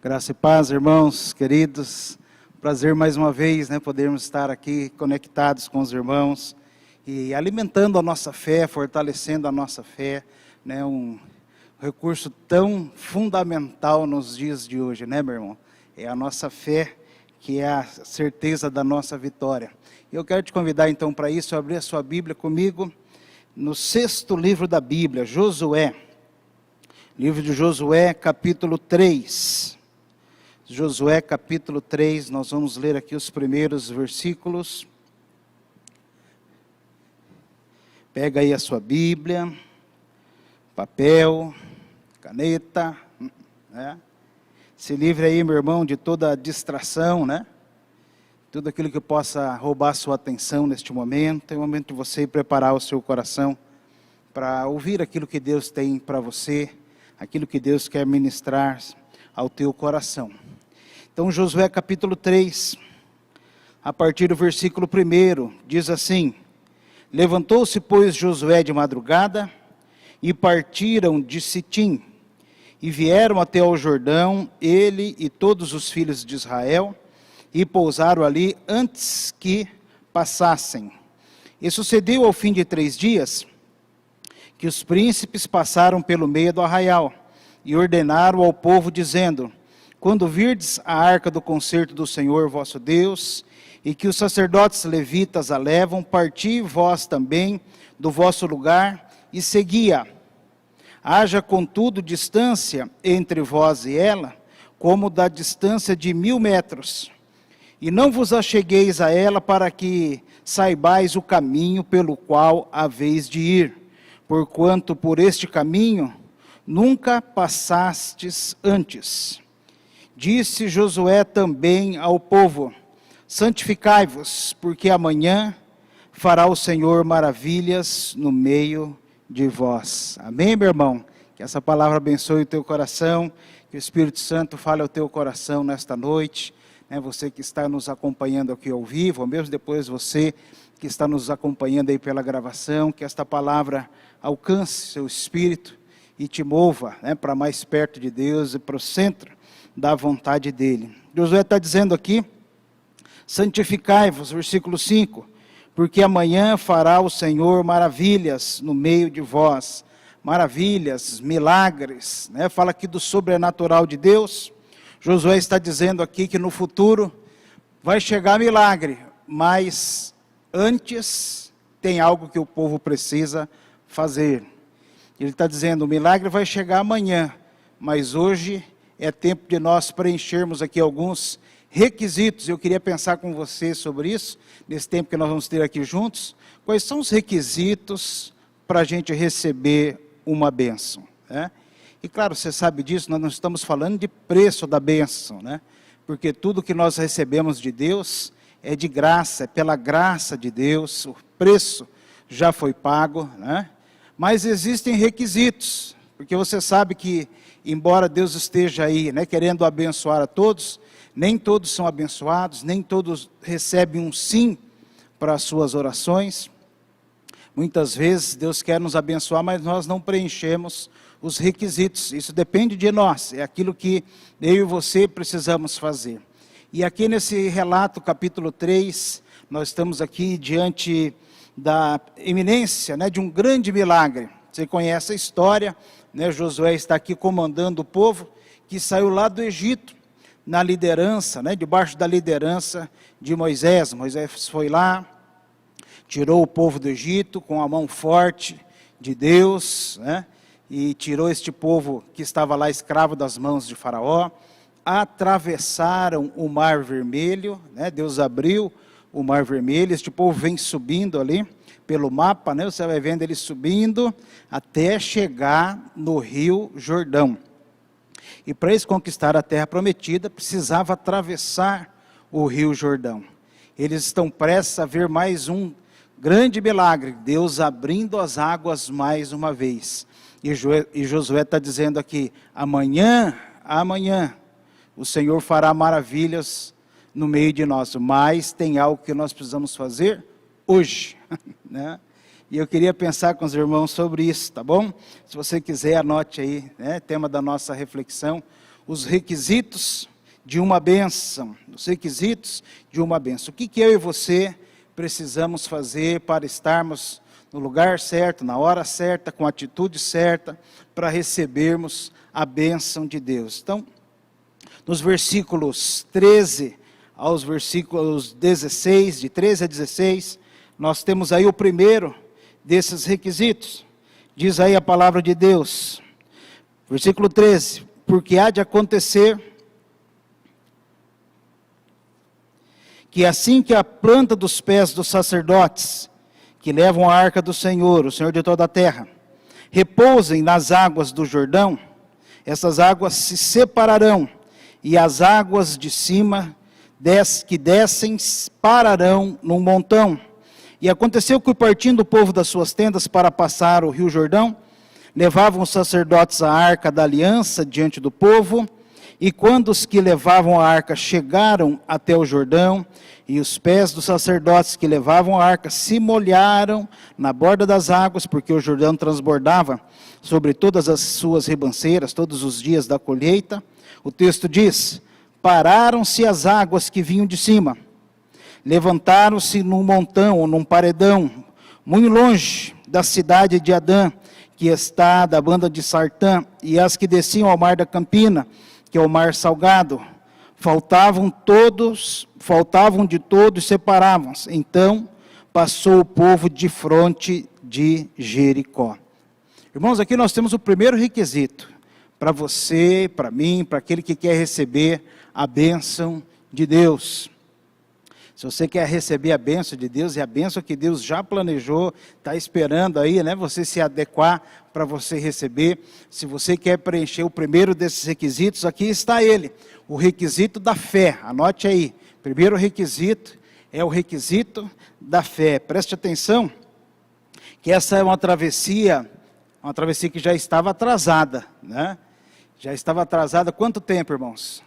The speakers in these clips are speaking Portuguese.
Graça e paz, irmãos, queridos. Prazer mais uma vez, podermos estar aqui conectados com os irmãos e alimentando a nossa fé, fortalecendo a nossa fé, um recurso tão fundamental nos dias de hoje, meu irmão? É a nossa fé que é a certeza da nossa vitória. Eu quero te convidar então para isso, abrir a sua Bíblia comigo no 6º livro da Bíblia, Josué. Livro de Josué, capítulo 3. Josué, capítulo 3, nós vamos ler aqui os primeiros versículos. Pega aí a sua Bíblia, papel, caneta, Se livre aí, meu irmão, de toda distração, Tudo aquilo que possa roubar sua atenção neste momento. É o momento de você preparar o seu coração para ouvir aquilo que Deus tem para você, aquilo que Deus quer ministrar ao teu coração. Então, Josué capítulo 3, a partir do versículo 1, diz assim: Levantou-se, pois, Josué de madrugada, e partiram de Sitim, e vieram até ao Jordão, ele e todos os filhos de Israel, e pousaram ali antes que passassem. E sucedeu ao fim de 3 dias, que os príncipes passaram pelo meio do arraial, e ordenaram ao povo, dizendo: Quando virdes a arca do concerto do Senhor vosso Deus, e que os sacerdotes levitas a levam, parti vós também do vosso lugar, e segui-a. Haja, contudo, distância entre vós e ela, como da distância de 1000 metros. E não vos achegueis a ela, para que saibais o caminho pelo qual haveis de ir, porquanto por este caminho nunca passastes antes. Disse Josué também ao povo: Santificai-vos, porque amanhã fará o Senhor maravilhas no meio de vós. Amém, meu irmão? Que essa palavra abençoe o teu coração, que o Espírito Santo fale ao teu coração nesta noite. Você que está nos acompanhando aqui ao vivo, ou mesmo depois você que está nos acompanhando aí pela gravação, que esta palavra alcance seu espírito e te mova para mais perto de Deus e para o centro da vontade dele. Josué está dizendo aqui: santificai-vos, versículo 5, porque amanhã fará o Senhor maravilhas no meio de vós. Maravilhas, milagres, fala aqui do sobrenatural de Deus. Josué está dizendo aqui que no futuro vai chegar milagre, mas antes tem algo que o povo precisa fazer. Ele está dizendo: o milagre vai chegar amanhã, mas hoje é tempo de nós preenchermos aqui alguns requisitos. Eu queria pensar com você sobre isso, nesse tempo que nós vamos ter aqui juntos. Quais são os requisitos para a gente receber uma bênção? E claro, você sabe disso, nós não estamos falando de preço da bênção, porque tudo que nós recebemos de Deus é de graça, é pela graça de Deus, o preço já foi pago, Mas existem requisitos, porque você sabe que, embora Deus esteja aí, querendo abençoar a todos, nem todos são abençoados, nem todos recebem um sim para as suas orações. Muitas vezes Deus quer nos abençoar, mas nós não preenchemos os requisitos. Isso depende de nós, é aquilo que eu e você precisamos fazer. E aqui nesse relato, capítulo 3, nós estamos aqui diante da iminência de um grande milagre. Você conhece a história, Josué está aqui comandando o povo que saiu lá do Egito, na liderança, debaixo da liderança de Moisés. Moisés foi lá, tirou o povo do Egito com a mão forte de Deus, e tirou este povo que estava lá escravo das mãos de Faraó. Atravessaram o Mar Vermelho, Deus abriu o Mar Vermelho. Este povo vem subindo ali pelo mapa, você vai vendo ele subindo até chegar no Rio Jordão. E para eles conquistar a terra prometida, precisava atravessar o Rio Jordão. Eles estão prestes a ver mais um grande milagre, Deus abrindo as águas mais uma vez. E Josué está dizendo aqui: amanhã, o Senhor fará maravilhas no meio de nós, mas tem algo que nós precisamos fazer hoje, E eu queria pensar com os irmãos sobre isso, tá bom? Se você quiser, anote aí, tema da nossa reflexão: os requisitos de uma bênção. Os requisitos de uma bênção. O que eu e você precisamos fazer para estarmos no lugar certo, na hora certa, com a atitude certa, para recebermos a bênção de Deus. Então, nos versículos 13 aos versículos 16, de 13 a 16, nós temos aí o primeiro desses requisitos. Diz aí a palavra de Deus, versículo 13: porque há de acontecer que assim que a planta dos pés dos sacerdotes, que levam a arca do Senhor, o Senhor de toda a terra, repousem nas águas do Jordão, essas águas se separarão, e as águas de cima que descem pararão num montão. E aconteceu que, partindo o povo das suas tendas para passar o rio Jordão, levavam os sacerdotes a arca da aliança diante do povo, e quando os que levavam a arca chegaram até o Jordão, e os pés dos sacerdotes que levavam a arca se molharam na borda das águas, porque o Jordão transbordava sobre todas as suas ribanceiras, todos os dias da colheita, o texto diz: pararam-se as águas que vinham de cima, levantaram-se num montão ou num paredão, muito longe da cidade de Adã, que está da banda de Sartã, e as que desciam ao mar da Campina, que é o mar salgado, faltavam de todos e separavam-se. Então passou o povo de fronte de Jericó. Irmãos, aqui nós temos o primeiro requisito, para você, para mim, para aquele que quer receber a bênção de Deus. Se você quer receber a bênção de Deus, e a bênção que Deus já planejou, está esperando aí, né, você se adequar para você receber. Se você quer preencher o primeiro desses requisitos, aqui está ele, o requisito da fé. Anote aí, primeiro requisito é o requisito da fé. Preste atenção, que essa é uma travessia que já estava atrasada, né? Já estava atrasada, quanto tempo, irmãos?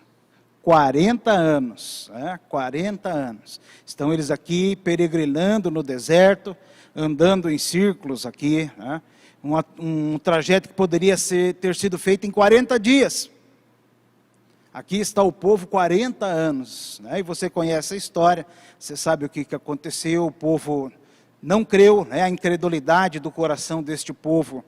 40 anos, 40 anos. Estão eles aqui peregrinando no deserto, andando em círculos aqui, né? Um trajeto que poderia ter sido feito em 40 dias. Aqui está o povo 40 anos, né? E você conhece a história, você sabe o que aconteceu, o povo não creu, né? A incredulidade do coração deste povo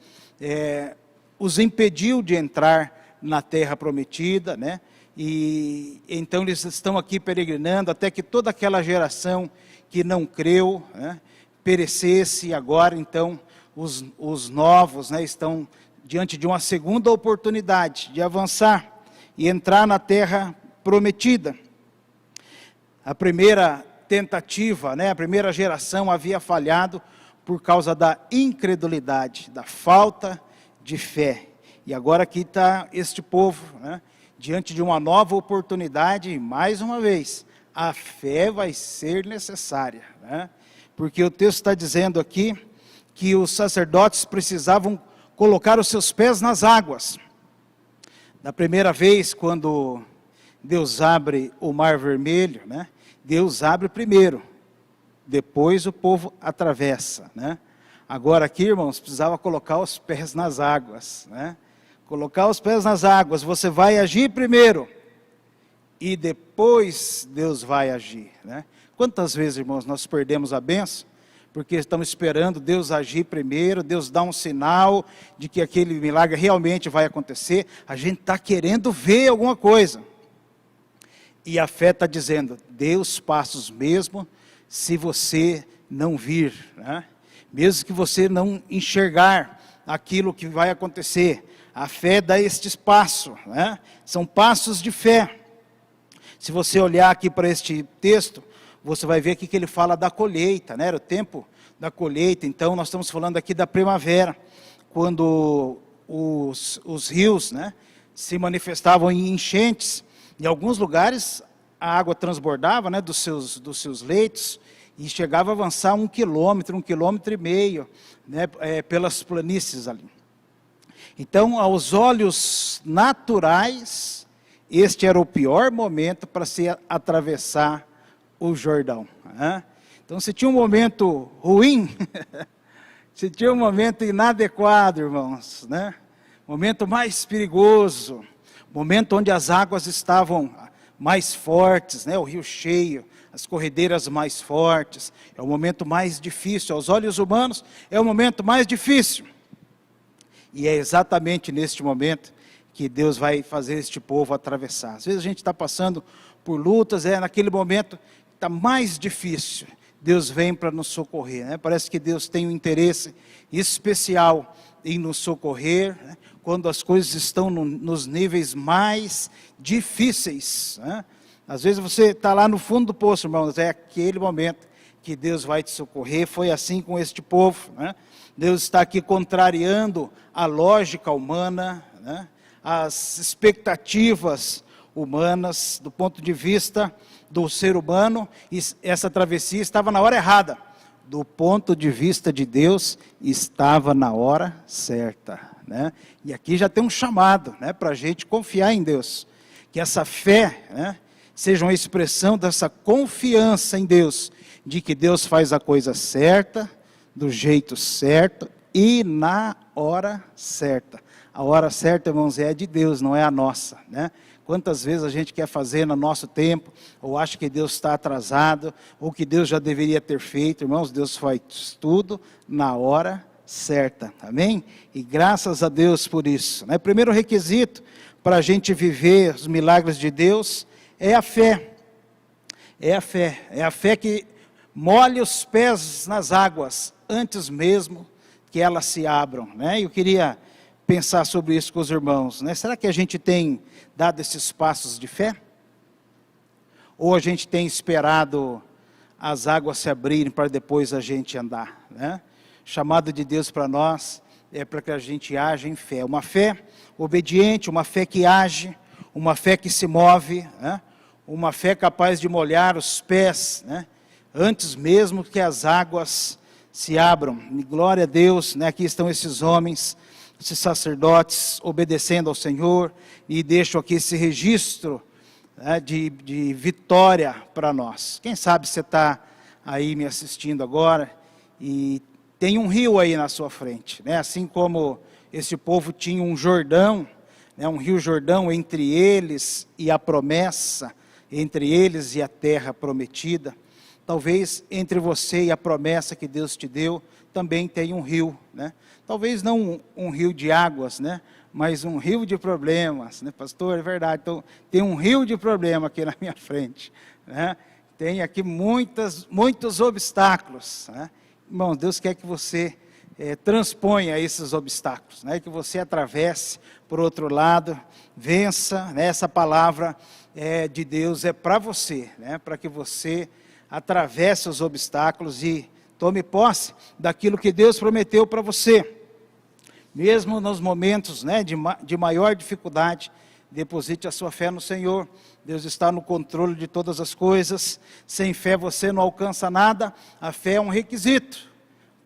os impediu de entrar na terra prometida, né? E então eles estão aqui peregrinando até que toda aquela geração que não creu, né, perecesse. E agora então os novos, né, estão diante de uma segunda oportunidade de avançar e entrar na terra prometida. A primeira tentativa, né, a primeira geração havia falhado por causa da incredulidade, da falta de fé. E agora aqui está este povo, né, diante de uma nova oportunidade, e mais uma vez, a fé vai ser necessária, né? Porque o texto está dizendo aqui que os sacerdotes precisavam colocar os seus pés nas águas. Da primeira vez, quando Deus abre o Mar Vermelho, né? Deus abre primeiro, depois o povo atravessa, né? Agora aqui, irmãos, precisava colocar os pés nas águas, né? Colocar os pés nas águas, você vai agir primeiro, e depois Deus vai agir, né? Quantas vezes, irmãos, nós perdemos a bênção, porque estamos esperando Deus agir primeiro, Deus dá um sinal de que aquele milagre realmente vai acontecer, a gente está querendo ver alguma coisa, e a fé está dizendo, dê os passos mesmo, se você não vir, né? Mesmo que você não enxergar aquilo que vai acontecer, a fé dá este passo, né? São passos de fé. Se você olhar aqui para este texto, você vai ver aqui que ele fala da colheita, né? Era o tempo da colheita. Então nós estamos falando aqui da primavera, quando os rios, né, se manifestavam em enchentes. Em alguns lugares a água transbordava, né, dos seus leitos, e chegava a avançar 1 quilômetro, 1,5 quilômetros, né, pelas planícies ali. Então, aos olhos naturais, este era o pior momento para se atravessar o Jordão, né? Então, se tinha um momento ruim, se tinha um momento inadequado, irmãos, né? Momento mais perigoso, momento onde as águas estavam mais fortes, né? O rio cheio, as corredeiras mais fortes, é o momento mais difícil, aos olhos humanos, é o momento mais difícil. E é exatamente neste momento que Deus vai fazer este povo atravessar. Às vezes a gente está passando por lutas, naquele momento que está mais difícil, Deus vem para nos socorrer, né? Parece que Deus tem um interesse especial em nos socorrer, né? Quando as coisas estão nos níveis mais difíceis, né? Às vezes você está lá no fundo do poço, irmãos, é aquele momento que Deus vai te socorrer. Foi assim com este povo, né? Deus está aqui contrariando a lógica humana, né? As expectativas humanas, do ponto de vista do ser humano, e essa travessia estava na hora errada. Do ponto de vista de Deus, estava na hora certa, né? E aqui já tem um chamado, né, para a gente confiar em Deus, que essa fé, né, seja uma expressão dessa confiança em Deus, de que Deus faz a coisa certa, do jeito certo e na hora certa. A hora certa, irmãos, é de Deus, não é a nossa, né? Quantas vezes a gente quer fazer no nosso tempo, ou acha que Deus está atrasado, ou que Deus já deveria ter feito. Irmãos, Deus faz tudo na hora certa, amém? E graças a Deus por isso, né? Primeiro requisito para a gente viver os milagres de Deus é a fé. É a fé que molha os pés nas águas, antes mesmo que elas se abram, né? Eu queria pensar sobre isso com os irmãos, né? Será que a gente tem dado esses passos de fé? Ou a gente tem esperado as águas se abrirem para depois a gente andar, né? Chamado de Deus para nós é para que a gente age em fé. Uma fé obediente, uma fé que age, uma fé que se move, né? Uma fé capaz de molhar os pés, né? Antes mesmo que as águas se abram. E glória a Deus, né? Aqui estão esses homens, esses sacerdotes obedecendo ao Senhor, e deixo aqui esse registro, né, de vitória para nós. Quem sabe você está aí me assistindo agora e tem um rio aí na sua frente, né? Assim como esse povo tinha um Jordão, né, um rio Jordão entre eles e a promessa, entre eles e a terra prometida. Talvez entre você e a promessa que Deus te deu também tem um rio, né? Talvez não um rio de águas, né? Mas um rio de problemas, né, pastor? É verdade, então, tem um rio de problema aqui na minha frente, né? Tem aqui muitos obstáculos, né? Irmãos, Deus quer que você transponha esses obstáculos, né? Que você atravesse por outro lado, vença, né? Essa palavra de Deus é para você, né? Para que você atravesse os obstáculos e tome posse daquilo que Deus prometeu para você. Mesmo nos momentos, né, de maior dificuldade, deposite a sua fé no Senhor. Deus está no controle de todas as coisas. Sem fé você não alcança nada. A fé é um requisito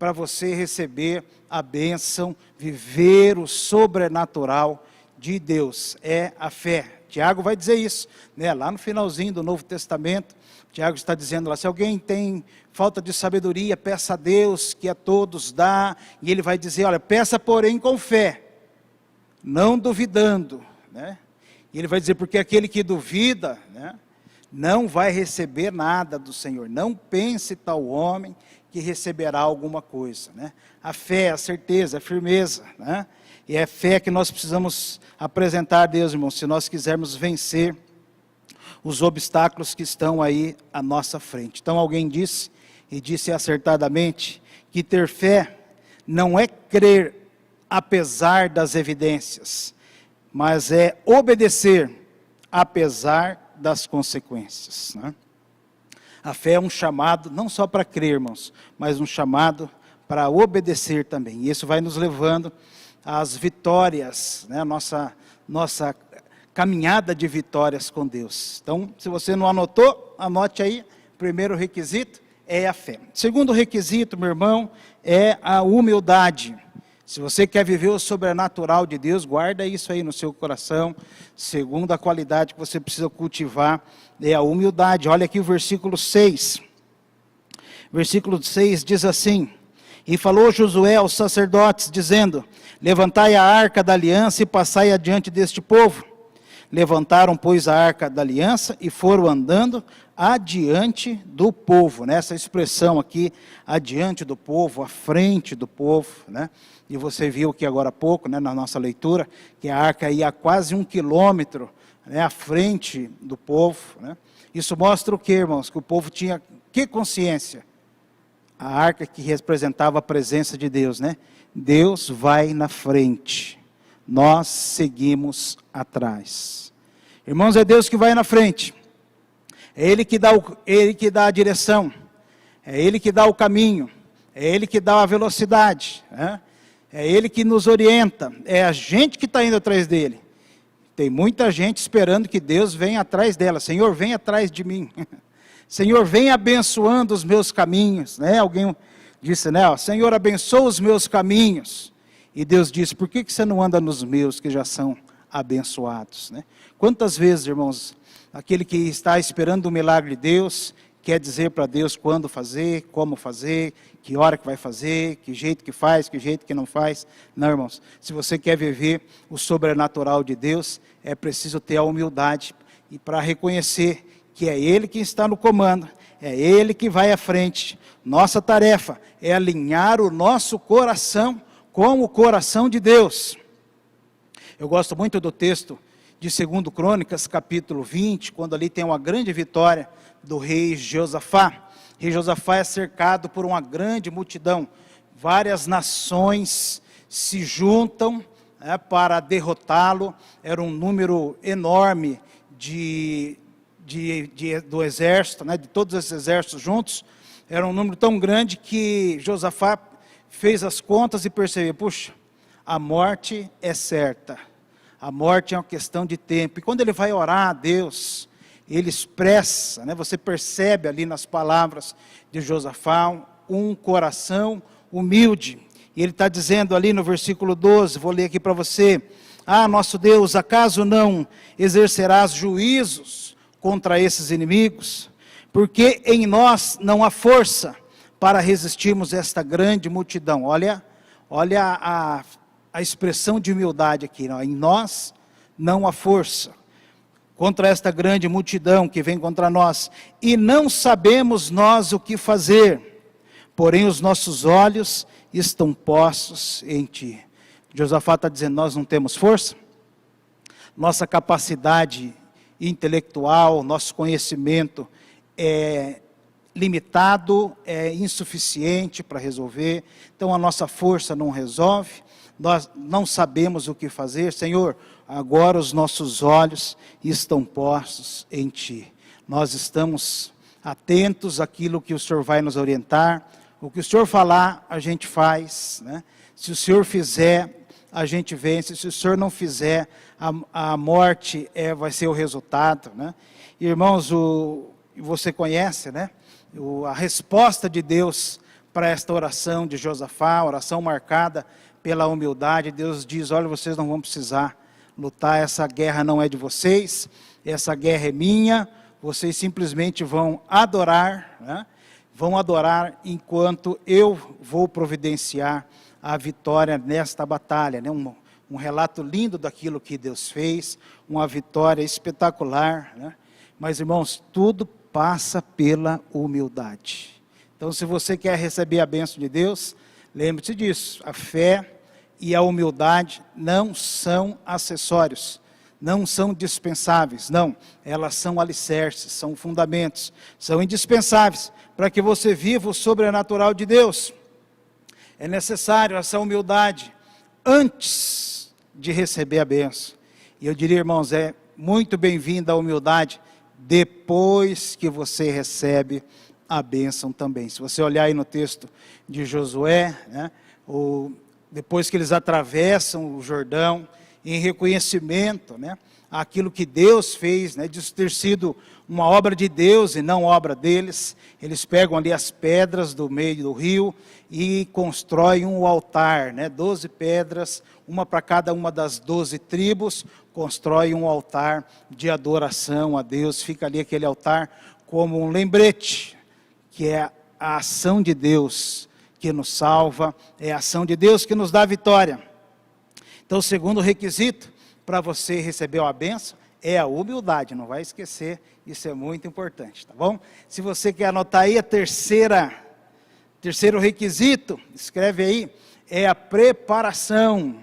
para você receber a bênção, viver o sobrenatural de Deus. É a fé. Tiago vai dizer isso, né? Lá no finalzinho do Novo Testamento, Tiago está dizendo lá, se alguém tem falta de sabedoria, peça a Deus, que a todos dá. E ele vai dizer, olha, peça porém com fé, não duvidando, né? E ele vai dizer, porque aquele que duvida, né, não vai receber nada do Senhor. Não pense tal homem que receberá alguma coisa, né? A fé, a certeza, a firmeza, né? E é fé que nós precisamos apresentar a Deus, irmãos, se nós quisermos vencer os obstáculos que estão aí à nossa frente. Então alguém disse, e disse acertadamente, que ter fé não é crer apesar das evidências, mas é obedecer apesar das consequências, né? A fé é um chamado não só para crer, irmãos, mas um chamado para obedecer também. E isso vai nos levando às vitórias, né? Nossa caminhada de vitórias com Deus. Então, se você não anotou, anote aí. Primeiro requisito é a fé. Segundo requisito, meu irmão, é a humildade. Se você quer viver o sobrenatural de Deus, guarda isso aí no seu coração. Segunda qualidade que você precisa cultivar é a humildade. Olha aqui o versículo 6. Versículo 6 diz assim: E falou Josué aos sacerdotes, dizendo: Levantai a arca da aliança e passai adiante deste povo. Levantaram, pois, a arca da aliança e foram andando adiante do povo, né? Essa expressão aqui, adiante do povo, à frente do povo, né? E você viu que agora há pouco, né, na nossa leitura, que a arca ia a quase 1 quilômetro, né, à frente do povo, né? Isso mostra o que, irmãos? Que o povo tinha que consciência? A arca que representava a presença de Deus, né? Deus vai na frente, nós seguimos atrás. Irmãos, é Deus que vai na frente. É Ele que dá a direção, é Ele que dá o caminho, é Ele que dá a velocidade, né? É Ele que nos orienta, é a gente que está indo atrás dEle. Tem muita gente esperando que Deus venha atrás dela. Senhor, vem atrás de mim. Senhor, vem abençoando os meus caminhos, né? Alguém disse, né? Ó, Senhor, abençoa os meus caminhos. E Deus disse, por que você não anda nos meus que já são abençoados, né? Quantas vezes, irmãos, aquele que está esperando o milagre de Deus, quer dizer para Deus quando fazer, como fazer, que hora que vai fazer, que jeito que faz, que jeito que não faz. Não, irmãos, se você quer viver o sobrenatural de Deus, é preciso ter a humildade e para reconhecer que é Ele que está no comando, é Ele que vai à frente. Nossa tarefa é alinhar o nosso coração com o coração de Deus. Eu gosto muito do texto de 2 Crônicas, capítulo 20, quando ali tem uma grande vitória do rei Josafá. O rei Josafá é cercado por uma grande multidão. Várias nações se juntam, né, para derrotá-lo. Era um número enorme do exército, né, de todos esses exércitos juntos. Era um número tão grande que Josafá fez as contas e percebeu, puxa, a morte é certa. A morte é uma questão de tempo. E quando ele vai orar a Deus, ele expressa, né, você percebe ali nas palavras de Josafá, um coração humilde. E ele está dizendo ali no versículo 12, vou ler aqui para você. Ah, nosso Deus, acaso não exercerás juízos contra esses inimigos? Porque em nós não há força para resistirmos esta grande multidão. Olha a expressão de humildade aqui, não? Em nós não há força contra esta grande multidão que vem contra nós, e não sabemos nós o que fazer, porém os nossos olhos estão postos em Ti. Josafá está dizendo, nós não temos força, nossa capacidade intelectual, nosso conhecimento é limitado, é insuficiente para resolver, então a nossa força não resolve, nós não sabemos o que fazer. Senhor, agora os nossos olhos estão postos em Ti. Nós estamos atentos àquilo que o Senhor vai nos orientar. O que o Senhor falar, a gente faz, né? Se o Senhor fizer, a gente vence. Se o Senhor não fizer, a morte vai ser o resultado, né? Irmãos, você conhece, né? A resposta de Deus para esta oração de Josafá, oração marcada pela humildade. Deus diz, olha, vocês não vão precisar lutar, essa guerra não é de vocês, essa guerra é minha, vocês simplesmente vão adorar, né? Vão adorar enquanto eu vou providenciar a vitória nesta batalha, né? Um relato lindo daquilo que Deus fez, uma vitória espetacular, né? Mas, irmãos, tudo passa pela humildade. Então, se você quer receber a bênção de Deus, lembre-se disso, a fé e a humildade não são acessórios, não são dispensáveis, não, elas são alicerces, são fundamentos, são indispensáveis para que você viva o sobrenatural de Deus. É necessário essa humildade antes de receber a bênção. E eu diria, irmãos, é muito bem-vinda a humildade depois que você recebe a bênção também. Se você olhar aí no texto de Josué, né, depois que eles atravessam o Jordão, em reconhecimento, né, àquilo que Deus fez, né, de ter sido uma obra de Deus e não obra deles, eles pegam ali as pedras do meio do rio e constroem um altar, né, 12 pedras, uma para cada uma das 12 tribos, constroem um altar de adoração a Deus. Fica ali aquele altar como um lembrete, que é a ação de Deus que nos salva, é a ação de Deus que nos dá vitória. Então, o segundo requisito para você receber a bênção é a humildade, não vai esquecer, isso é muito importante, tá bom? Se você quer anotar aí, terceiro requisito, escreve aí, é a preparação.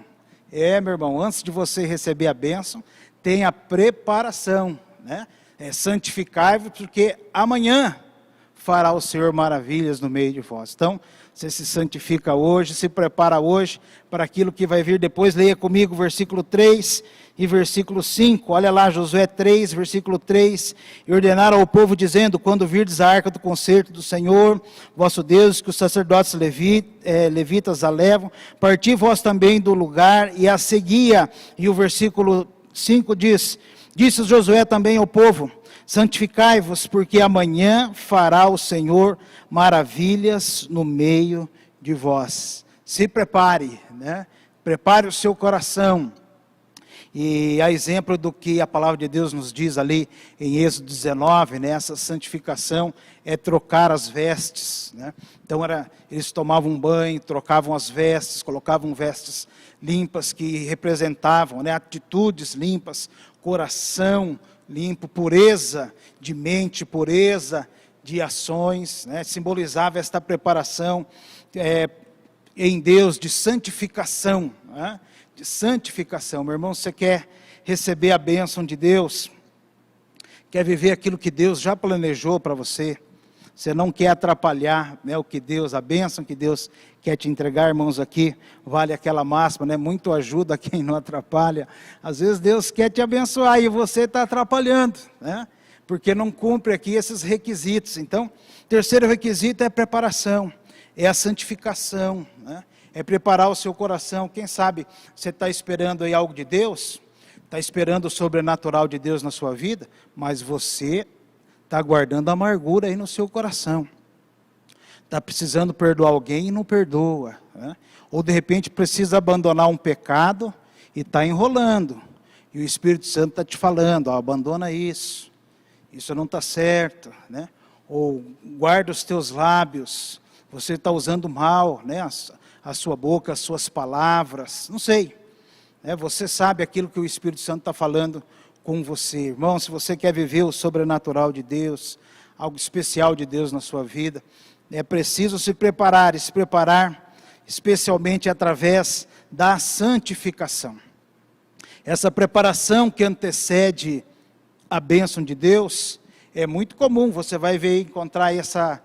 Meu irmão, antes de você receber a bênção, tem a preparação, né? Santificai-vos, porque amanhã fará o Senhor maravilhas no meio de vós. Então, você se santifica hoje, se prepara hoje para aquilo que vai vir depois. Leia comigo versículo 3 e versículo 5. Olha lá, Josué 3, versículo 3. E ordenaram ao povo, dizendo: quando virdes a arca do concerto do Senhor, vosso Deus, que os sacerdotes levitas a levam, parti vós também do lugar e a seguia. E o versículo 5 diz: disse Josué também ao povo: santificai-vos, porque amanhã fará o Senhor maravilhas no meio de vós. Se prepare, né? Prepare o seu coração. E a exemplo do que a palavra de Deus nos diz ali em Êxodo 19, né? Essa santificação é trocar as vestes, né? Então eles tomavam um banho, trocavam as vestes, colocavam vestes limpas que representavam, né? Atitudes limpas, coração limpo, pureza de mente, pureza de ações, né? Simbolizava esta preparação em Deus de santificação, né? De santificação. Meu irmão, você quer receber a bênção de Deus, quer viver aquilo que Deus já planejou para você, você não quer atrapalhar, né, a bênção que Deus quer te entregar, irmãos, aqui vale aquela máxima, né, muito ajuda quem não atrapalha. Às vezes Deus quer te abençoar e você está atrapalhando, né, porque não cumpre aqui esses requisitos. Então, terceiro requisito é a preparação, é a santificação, né, é preparar o seu coração. Quem sabe você está esperando aí algo de Deus, está esperando o sobrenatural de Deus na sua vida, mas você está guardando amargura aí no seu coração, está precisando perdoar alguém e não perdoa, né? Ou de repente precisa abandonar um pecado e está enrolando, e o Espírito Santo está te falando: abandona isso não está certo, né? Ou guarda os teus lábios, você está usando mal, né? A sua boca, as suas palavras, não sei, né? Você sabe aquilo que o Espírito Santo está falando com você. Irmão, se você quer viver o sobrenatural de Deus, algo especial de Deus na sua vida, é preciso se preparar, especialmente através da santificação. Essa preparação que antecede a bênção de Deus, é muito comum, você vai encontrar essa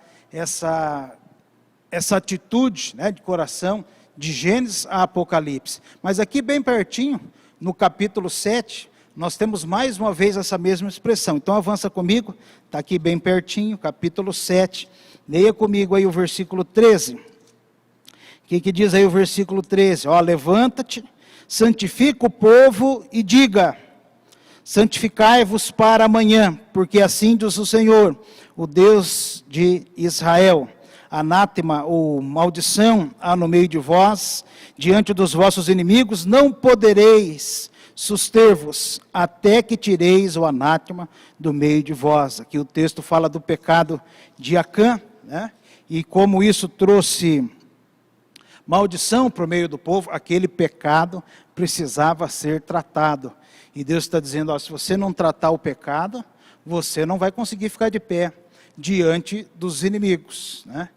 atitude, né, de coração, de Gênesis a Apocalipse. Mas aqui bem pertinho, no capítulo 7, nós temos mais uma vez essa mesma expressão. Então avança comigo, está aqui bem pertinho, capítulo 7, leia comigo aí o versículo 13. O que diz aí o versículo 13? Levanta-te, santifica o povo e diga: santificai-vos para amanhã, porque assim diz o Senhor, o Deus de Israel: anátema ou maldição há no meio de vós, diante dos vossos inimigos, não podereis suster-vos, até que tireis o anátema do meio de vós. Aqui o texto fala do pecado de Acã, né? E como isso trouxe maldição para o meio do povo, aquele pecado precisava ser tratado. E Deus está dizendo: se você não tratar o pecado, você não vai conseguir ficar de pé diante dos inimigos, né?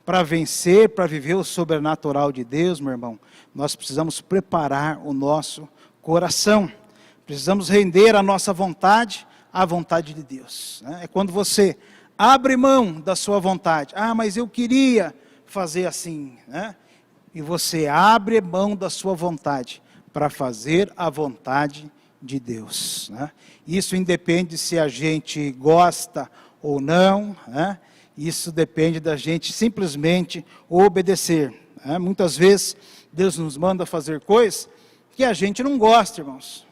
Para vencer, para viver o sobrenatural de Deus, meu irmão, nós precisamos preparar o nosso coração, precisamos render a nossa vontade à vontade de Deus, né? É quando você abre mão da sua vontade: mas eu queria fazer assim, né? E você abre mão da sua vontade para fazer a vontade de Deus, né? Isso independe se a gente gosta ou não, né? Isso depende da gente simplesmente obedecer, né? Muitas vezes Deus nos manda fazer coisas que a gente não gosta, irmãos,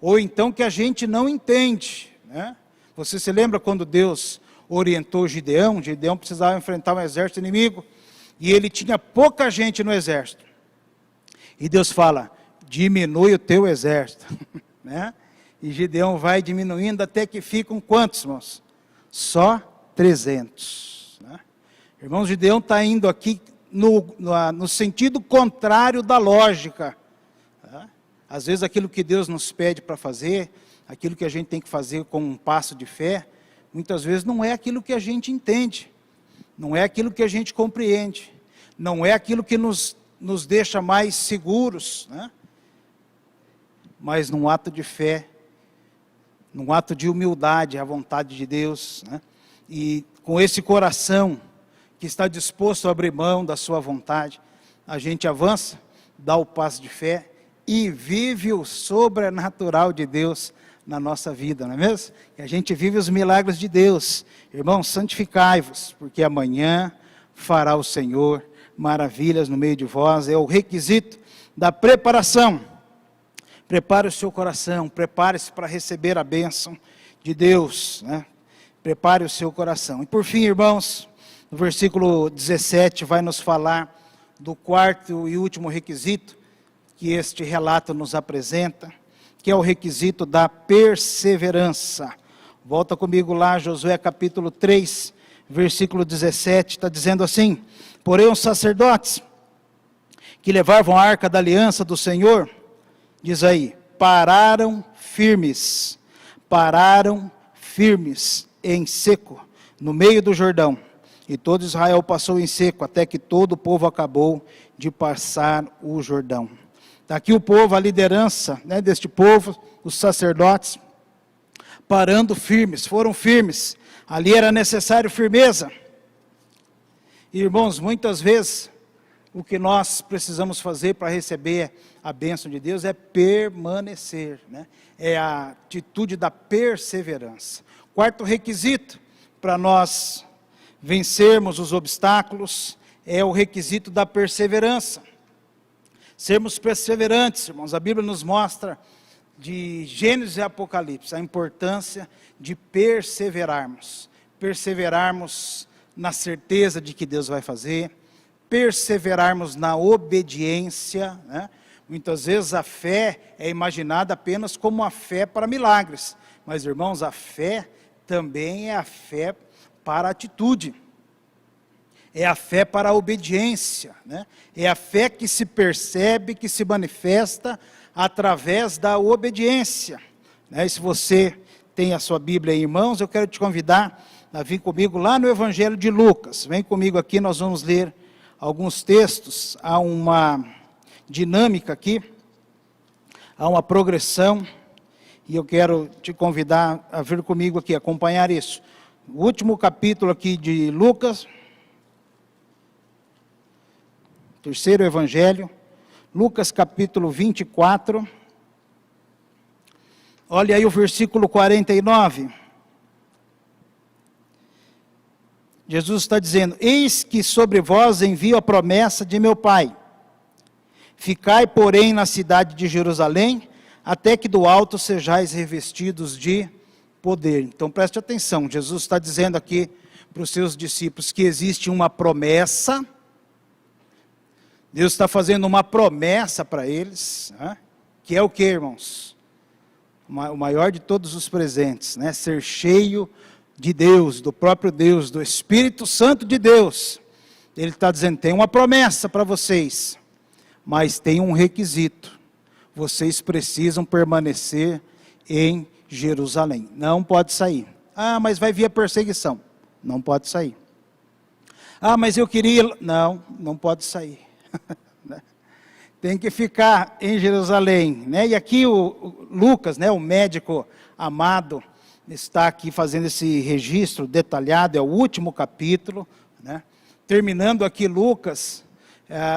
ou então que a gente não entende, né? Você se lembra quando Deus orientou Gideão? Gideão precisava enfrentar um exército inimigo, e ele tinha pouca gente no exército, e Deus fala: diminui o teu exército, né? E Gideão vai diminuindo até que ficam quantos, irmãos? Só 300, né? Irmãos, Gideão está indo aqui no sentido contrário da lógica, né? Às vezes aquilo que Deus nos pede para fazer, aquilo que a gente tem que fazer com um passo de fé, muitas vezes não é aquilo que a gente entende, não é aquilo que a gente compreende, não é aquilo que nos deixa mais seguros, né? Mas num ato de fé, num ato de humildade à vontade de Deus, né? E com esse coração que está disposto a abrir mão da sua vontade, a gente avança, dá o passo de fé e vive o sobrenatural de Deus na nossa vida, não é mesmo? E a gente vive os milagres de Deus. Irmãos, santificai-vos, porque amanhã fará o Senhor maravilhas no meio de vós. É o requisito da preparação. Prepare o seu coração, prepare-se para receber a bênção de Deus, né? Prepare o seu coração. E por fim, irmãos, no versículo 17 vai nos falar do quarto e último requisito que este relato nos apresenta, que é o requisito da perseverança. Volta comigo lá, Josué capítulo 3, versículo 17, está dizendo assim: porém os sacerdotes que levavam a arca da aliança do Senhor, diz aí, pararam firmes em seco, no meio do Jordão, e todo Israel passou em seco, até que todo o povo acabou de passar o Jordão. Está aqui o povo, a liderança, né, deste povo, os sacerdotes, parando firmes, foram firmes, ali era necessário firmeza. E, irmãos, muitas vezes, o que nós precisamos fazer para receber a bênção de Deus é permanecer, né? É a atitude da perseverança. Quarto requisito para nós vencermos os obstáculos é o requisito da perseverança. Sermos perseverantes, irmãos. A Bíblia nos mostra, de Gênesis e Apocalipse, a importância de perseverarmos. Perseverarmos na certeza de que Deus vai fazer, perseverarmos na obediência, né? Muitas vezes a fé é imaginada apenas como a fé para milagres, mas, irmãos, a fé também é a fé para a atitude, é a fé para a obediência, né? É a fé que se percebe, que se manifesta através da obediência, né? E se você tem a sua Bíblia aí, irmãos, eu quero te convidar a vir comigo lá no Evangelho de Lucas. Vem comigo aqui, nós vamos ler alguns textos. Há uma dinâmica aqui, há uma progressão, e eu quero te convidar a vir comigo aqui, acompanhar isso. O último capítulo aqui de Lucas, terceiro Evangelho, Lucas capítulo 24, olha aí o versículo 49. Jesus está dizendo: eis que sobre vós envio a promessa de meu Pai. Ficai, porém, na cidade de Jerusalém, até que do alto sejais revestidos de poder. Então preste atenção, Jesus está dizendo aqui para os seus discípulos que existe uma promessa. Deus está fazendo uma promessa para eles, né? Que é o que, irmãos? O maior de todos os presentes, né? Ser cheio de Deus, do próprio Deus, do Espírito Santo de Deus. Ele está dizendo, tem uma promessa para vocês, mas tem um requisito: vocês precisam permanecer em Jerusalém, não pode sair. Ah, mas vai vir a perseguição, não pode sair. Ah, mas eu queria, não pode sair. Tem que ficar em Jerusalém, né? E aqui o Lucas, né, o médico amado, está aqui fazendo esse registro detalhado, é o último capítulo, né? Terminando aqui Lucas,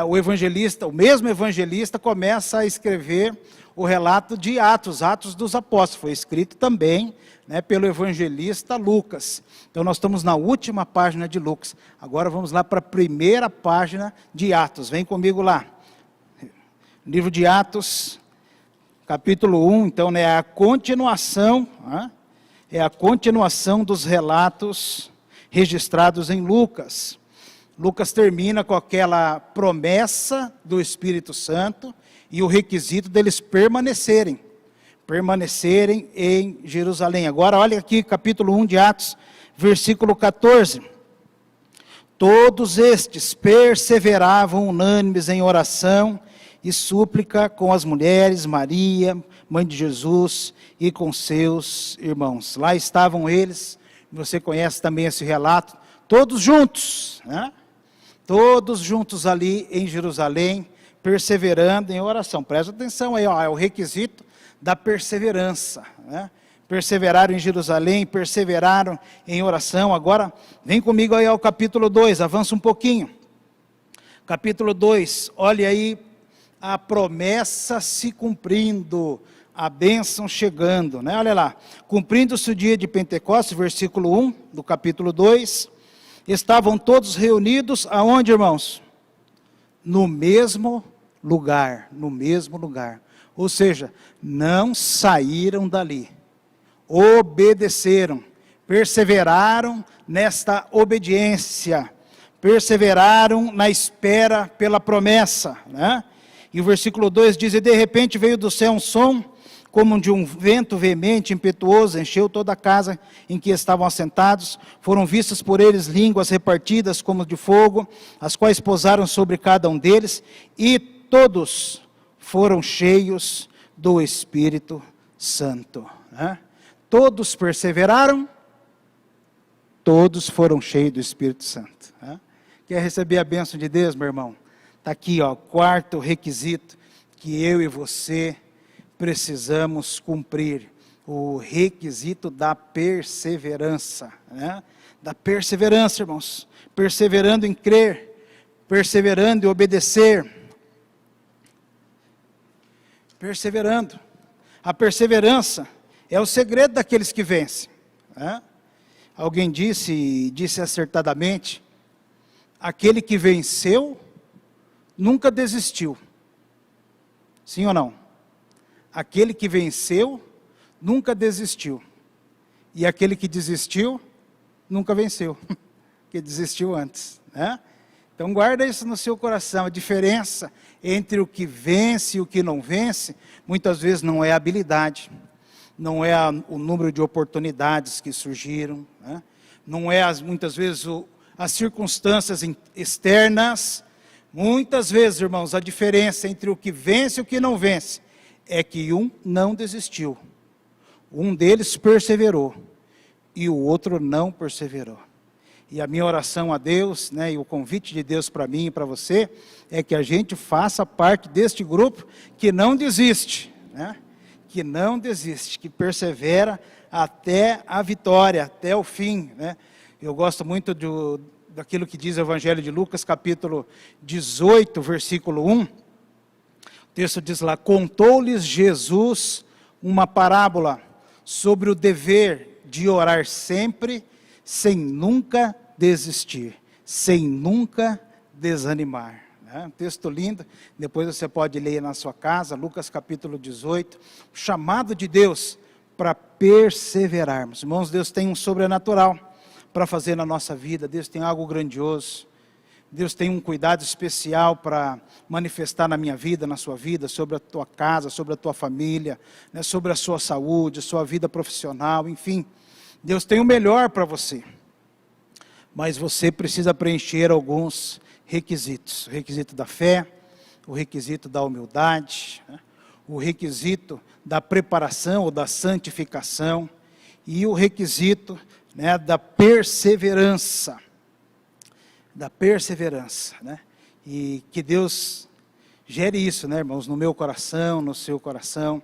o evangelista, o mesmo evangelista, começa a escrever o relato de Atos dos Apóstolos. Foi escrito também, né, pelo evangelista Lucas. Então nós estamos na última página de Lucas. Agora vamos lá para a primeira página de Atos. Vem comigo lá. Livro de Atos, capítulo 1, então, né, é a continuação, é a continuação dos relatos registrados em Lucas. Lucas termina com aquela promessa do Espírito Santo e o requisito deles permanecerem em Jerusalém. Agora olha aqui, capítulo 1 de Atos, versículo 14. Todos estes perseveravam unânimes em oração e súplica com as mulheres, Maria, mãe de Jesus, e com seus irmãos. Lá estavam eles, você conhece também esse relato, todos juntos, né? Todos juntos ali em Jerusalém, perseverando em oração. Presta atenção aí, ó, é o requisito da perseverança, né? Perseveraram em Jerusalém, perseveraram em oração. Agora, vem comigo aí ao capítulo 2, avança um pouquinho. Capítulo 2, olha aí a promessa se cumprindo, a bênção chegando, né? Olha lá, cumprindo-se o dia de Pentecostes, versículo 1 do capítulo 2, estavam todos reunidos, aonde, irmãos? No mesmo lugar, ou seja, não saíram dali, obedeceram, perseveraram nesta obediência, perseveraram na espera pela promessa, né? E o versículo 2 diz, e de repente veio do céu um som, como de um vento veemente, impetuoso, encheu toda a casa em que estavam assentados, foram vistas por eles línguas repartidas como de fogo, as quais pousaram sobre cada um deles, e todos foram cheios do Espírito Santo, né? Todos perseveraram, todos foram cheios do Espírito Santo, né? Quer receber a bênção de Deus, meu irmão? Está aqui, ó, quarto requisito que eu e você precisamos cumprir, o requisito da perseverança, né? Da perseverança, irmãos, perseverando em crer, perseverando em obedecer, perseverando. A perseverança é o segredo daqueles que vencem, né? Alguém disse acertadamente, aquele que venceu nunca desistiu. Sim ou não? Aquele que venceu nunca desistiu. E aquele que desistiu nunca venceu, que desistiu antes, né? Então guarda isso no seu coração. A diferença entre o que vence e o que não vence, muitas vezes não é a habilidade, não é o número de oportunidades que surgiram, né? Não é muitas vezes as circunstâncias externas. Muitas vezes, irmãos, a diferença entre o que vence e o que não vence, é que um não desistiu, um deles perseverou, e o outro não perseverou. E a minha oração a Deus, né, e o convite de Deus para mim e para você, é que a gente faça parte deste grupo que não desiste, né? Que não desiste, que persevera até a vitória, até o fim, né? Eu gosto muito daquilo que diz o Evangelho de Lucas, capítulo 18, versículo 1, o texto diz lá, contou-lhes Jesus uma parábola sobre o dever de orar sempre, sem nunca desistir, sem nunca desanimar. Um texto lindo, depois você pode ler na sua casa, Lucas capítulo 18, o chamado de Deus para perseverarmos. Irmãos, Deus tem um sobrenatural para fazer na nossa vida, Deus tem algo grandioso, Deus tem um cuidado especial para manifestar na minha vida, na sua vida, sobre a tua casa, sobre a tua família, né, sobre a sua saúde, sua vida profissional, enfim. Deus tem o melhor para você. Mas você precisa preencher alguns requisitos. O requisito da fé, o requisito da humildade, né, o requisito da preparação ou da santificação e o requisito, né, da perseverança. Da perseverança, né? E que Deus gere isso, né, irmãos, no meu coração, no seu coração,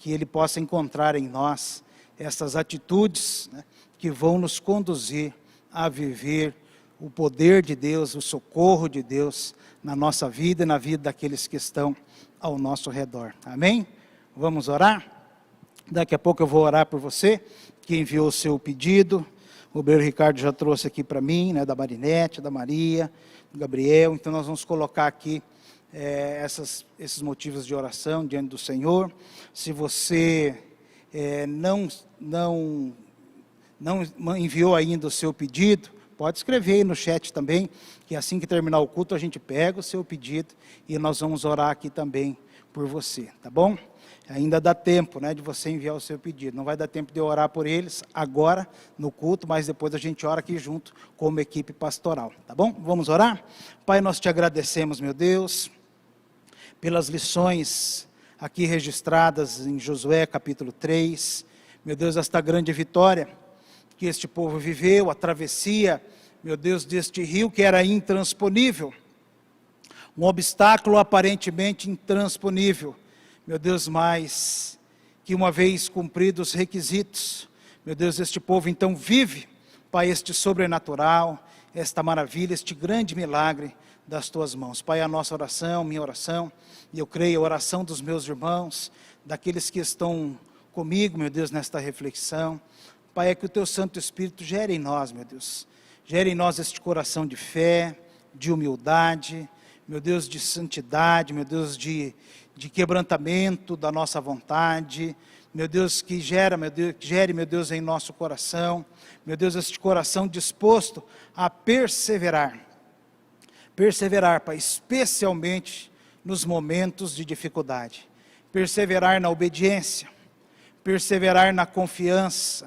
que Ele possa encontrar em nós essas atitudes, né, que vão nos conduzir a viver o poder de Deus, o socorro de Deus na nossa vida e na vida daqueles que estão ao nosso redor. Amém? Vamos orar? Daqui a pouco eu vou orar por você, que enviou o seu pedido. O obreiro Ricardo já trouxe aqui para mim, né, da Marinete, da Maria, do Gabriel. Então nós vamos colocar aqui esses motivos de oração diante do Senhor. Se você não enviou ainda o seu pedido, pode escrever aí no chat também, que assim que terminar o culto a gente pega o seu pedido e nós vamos orar aqui também por você, tá bom? Ainda dá tempo, né, de você enviar o seu pedido. Não vai dar tempo de eu orar por eles agora no culto, mas depois a gente ora aqui junto como equipe pastoral, tá bom? Vamos orar? Pai, nós te agradecemos, meu Deus, pelas lições aqui registradas em Josué capítulo 3, meu Deus, esta grande vitória que este povo viveu, a travessia, meu Deus, deste rio que era intransponível, um obstáculo aparentemente intransponível, meu Deus, mas que uma vez cumpridos os requisitos, meu Deus, este povo então vive, Pai, este sobrenatural, esta maravilha, este grande milagre das Tuas mãos. Pai, a nossa oração, minha oração, e eu creio a oração dos meus irmãos, daqueles que estão comigo, meu Deus, nesta reflexão, Pai, é que o Teu Santo Espírito gere em nós, meu Deus, gere em nós este coração de fé, de humildade, meu Deus, de santidade, meu Deus, de quebrantamento da nossa vontade, meu Deus, que gere, meu Deus, em nosso coração, meu Deus, este coração disposto a perseverar, Pai, especialmente nos momentos de dificuldade, perseverar na obediência, perseverar na confiança,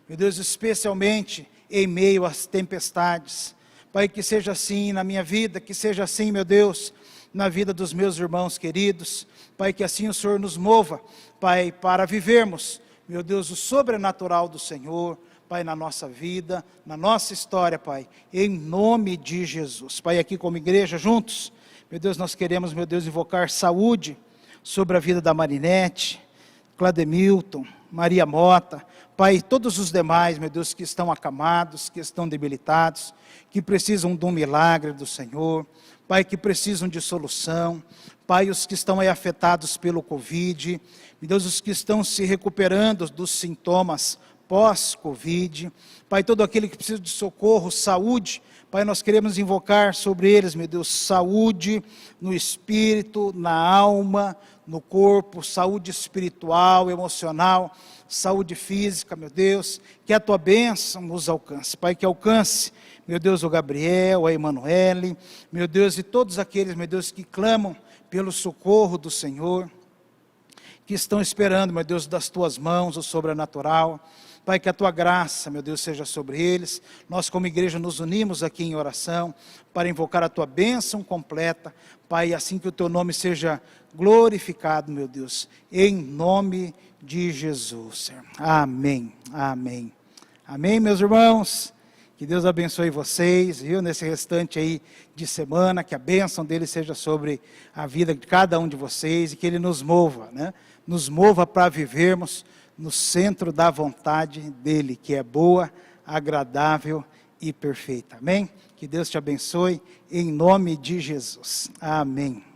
meu Deus, especialmente em meio às tempestades. Pai, que seja assim na minha vida, que seja assim, meu Deus, na vida dos meus irmãos queridos. Pai, que assim o Senhor nos mova, Pai, para vivermos, meu Deus, o sobrenatural do Senhor, Pai, na nossa vida, na nossa história, Pai, em nome de Jesus. Pai, aqui como igreja, juntos, meu Deus, nós queremos, meu Deus, invocar saúde sobre a vida da Marinete, Clademilton, Maria Mota, Pai, todos os demais, meu Deus, que estão acamados, que estão debilitados, que precisam de um milagre do Senhor, Pai, que precisam de solução, Pai, os que estão aí afetados pelo Covid, meu Deus, os que estão se recuperando dos sintomas pós-Covid, Pai, todo aquele que precisa de socorro, saúde, Pai, nós queremos invocar sobre eles, meu Deus, saúde no espírito, na alma, no corpo, saúde espiritual, emocional, saúde física, meu Deus, que a Tua bênção nos alcance, Pai, que alcance, meu Deus, o Gabriel, a Emanuele, meu Deus, e todos aqueles, meu Deus, que clamam pelo socorro do Senhor, que estão esperando, meu Deus, das Tuas mãos, o sobrenatural. Pai, que a Tua graça, meu Deus, seja sobre eles. Nós como igreja nos unimos aqui em oração para invocar a Tua bênção completa, Pai, assim que o Teu nome seja glorificado, meu Deus, em nome de Jesus, Senhor. Amém, amém, amém, meus irmãos. Que Deus abençoe vocês, viu, nesse restante aí de semana, que a bênção dele seja sobre a vida de cada um de vocês e que ele nos mova, né? Nos mova para vivermos no centro da vontade dele, que é boa, agradável e perfeita. Amém? Que Deus te abençoe em nome de Jesus. Amém.